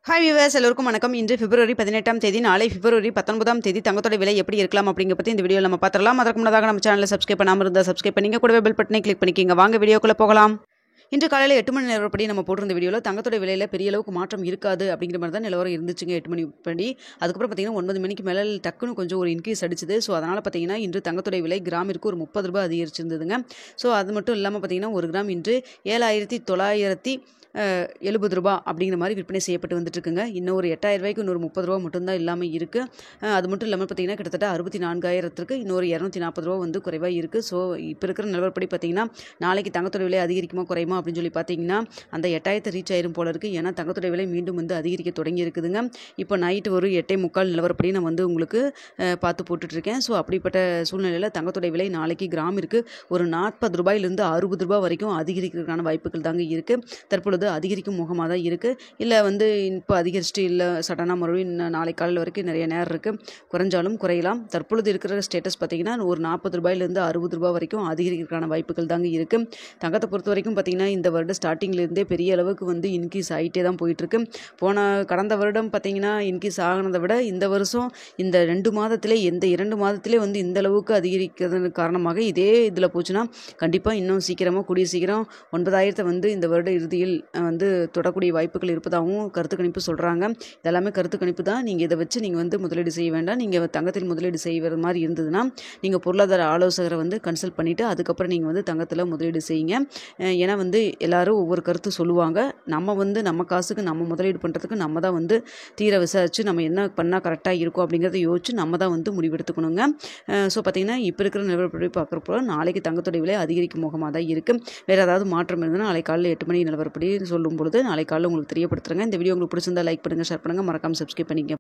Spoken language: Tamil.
ஹாய் வியூவர்ஸ் எல்லோருக்கும் வணக்கம். இன்று பிப்ரவரி 18ஆம் தேதி, நாளை பிப்ரவரி 19ஆம் தேதி தங்கத்தோட விலை எப்படி இருக்கலாம் அப்படிங்கிற பற்றி இந்த வீடியோவில் நம்ம பார்த்துடலாம். அதற்கு முன்னதாக நம்ம சேனலை சப்ஸ்கிரைப் பண்ணாமல் இருந்தால் சப்ஸ்கிரைப் பண்ணிங்க, கூடவே பெல் பட்டனை கிளிக் பண்ணிக்கிங்க. வாங்க வீடியோக்குள்ளே போகலாம். இன்று காலையில் 8 மணி நிலவரப்படி நம்ம போட்டிருந்த வீடியோவில் தங்கத்தோட விலையில் பெரிய அளவுக்கு மாற்றம் இருக்காது அப்படிங்கிற மாதிரி தான் நிலவரம் இருந்துச்சுங்க 8 மணி படி. அதுக்கப்புறம் பார்த்தீங்கன்னா 9 மணிக்கு மேலே டக்குன்னு கொஞ்சம் ஒரு இன்க்ரீஸ் அடிச்சுது. ஸோ அதனால் பார்த்தீங்கன்னா இன்று தங்கத்தோட விலை கிராமிற்கு ஒரு 30 ரூபாய் அதிகரிச்சிருந்ததுங்க. ஸோ அது மட்டும் இல்லாமல் பார்த்தீங்கன்னா ஒரு கிராம் இன்று 7,970 ரூபா அப்படிங்கிற மாதிரி விற்பனை செய்யப்பட்டு வந்துட்டு இருக்குங்க. இன்னும் ஒரு 8,000 ரூபாய்க்கு இன்னொரு 30 ரூபா மட்டும்தான் இல்லாமல் இருக்குது. அது மட்டும் இல்லாமல் பார்த்தீங்கன்னா கிட்டத்தட்ட 64,000க்கு இன்னொரு 240 ரூபா வந்து குறைவாக இருக்குது. ஸோ இப்போ இருக்கிற நிலவரப்படி பார்த்தீங்கன்னா நாளைக்கு தங்கத்தோட விலை அதிகரிக்குமா குறையுமா அப்படின்னு சொல்லி பார்த்தீங்கன்னா அந்த 8,000 ரீச் ஆயிரும் போல இருக்குது. ஏன்னா தங்கத்தோட விலை மீண்டும் வந்து அதிகரிக்க தொடங்கி இருக்குதுங்க. இப்போ நைட்டு ஒரு 8:45 நிலவரப்படி நான் வந்து உங்களுக்கு பார்த்து போட்டுட்ருக்கேன். ஸோ அப்படிப்பட்ட சூழ்நிலையில் தங்கத்தோட விலை நாளைக்கு கிராமிற்கு ஒரு 40 ரூபாயிலிருந்து 60 ரூபாய் வரைக்கும் அதிகரிக்கிறதுக்கான வாய்ப்புகள் தாங்க இருக்குது. தற்பொழுது அதிகரிக்கும் முகமாக தான் இருக்குது. இல்லை வந்து இப்போ அதிகரிச்சுட்டு இல்லை சடனாக மறுபடியும் நாளை காலையில் வரைக்கும் நிறைய நேரம் இருக்குது, குறைஞ்சாலும் குறையலாம். தற்பொழுது இருக்கிற ஸ்டேட்டஸ் பார்த்திங்கன்னா ஒரு 40 ரூபாயிலிருந்து 60 ரூபாய் வரைக்கும் அதிகரிக்கிறதுக்கான வாய்ப்புகள் தாங்க இருக்குது. தங்கத்தை பொறுத்த வரைக்கும் பார்த்திங்கன்னா இந்த வருடம் ஸ்டார்டிங்லேருந்தே பெரிய அளவுக்கு வந்து இன்க்ரீஸ் ஆகிட்டே தான் போயிட்டுருக்கு. கடந்த வருடம் பார்த்திங்கன்னா இன்க்ரீஸ் ஆகினதை விட இந்த வருஷம் இந்த 2 மாதத்திலே இந்த 2 மாதத்திலே வந்து இந்த அளவுக்கு அதிகரிக்கிறதுக்கு காரணமாக இதே இதில் போச்சுன்னா கண்டிப்பாக இன்னும் சீக்கிரமாக கூடிய சீக்கிரம் 9,000 வந்து இந்த வருட இறுதியில் வந்து தொடக்கூடிய வாய்ப்புகள் இருப்பதாகவும் கருத்து கணிப்பு சொல்கிறாங்க. இதெல்லாமே கருத்து கணிப்பு தான். நீங்கள் இதை வச்சு நீங்கள் வந்து முதலீடு செய்ய வேண்டாம். நீங்கள் தங்கத்தில் முதலீடு செய்வது மாதிரி இருந்ததுன்னா நீங்கள் பொருளாதார ஆலோசகரை வந்து கன்சல்ட் பண்ணிவிட்டு அதுக்கப்புறம் நீங்கள் வந்து தங்கத்தில் முதலீடு செய்யுங்க. ஏன்னா வந்து எல்லாரும் ஒவ்வொரு கருத்து சொல்லுவாங்க. நம்ம வந்து நம்ம காசுக்கு நம்ம முதலீடு பண்ணுறதுக்கு நம்ம தான் வந்து தீர விசாரித்து நம்ம என்ன பண்ணால் கரெக்டாக இருக்கும் அப்படிங்கிறத யோசிச்சு நம்ம தான் வந்து முடிவெடுத்துக்கணுங்க. ஸோ பார்த்திங்கன்னா இப்போ இருக்கிற நிலவரப்படி பார்க்குறப்போ நாளைக்கு தங்கத்தோட விலை அதிகரிக்கும் முகமாக தான் இருக்குது. வேறு ஏதாவது மாற்றம் இருந்ததுன்னா நாளை காலையில் 8 மணி நிலவரப்படி சொல்லும் பொழுது நாளை காலையில் உங்களுக்கு தெரியப்படுத்துகிறேங்க. இந்த வீடியோ உங்களுக்கு பிடிச்சிருந்தா லைக் பண்ணுங்கள், ஷேர் பண்ணுங்கள், மறக்காமல் சப்ஸ்கிரைப் பண்ணிக்கங்க.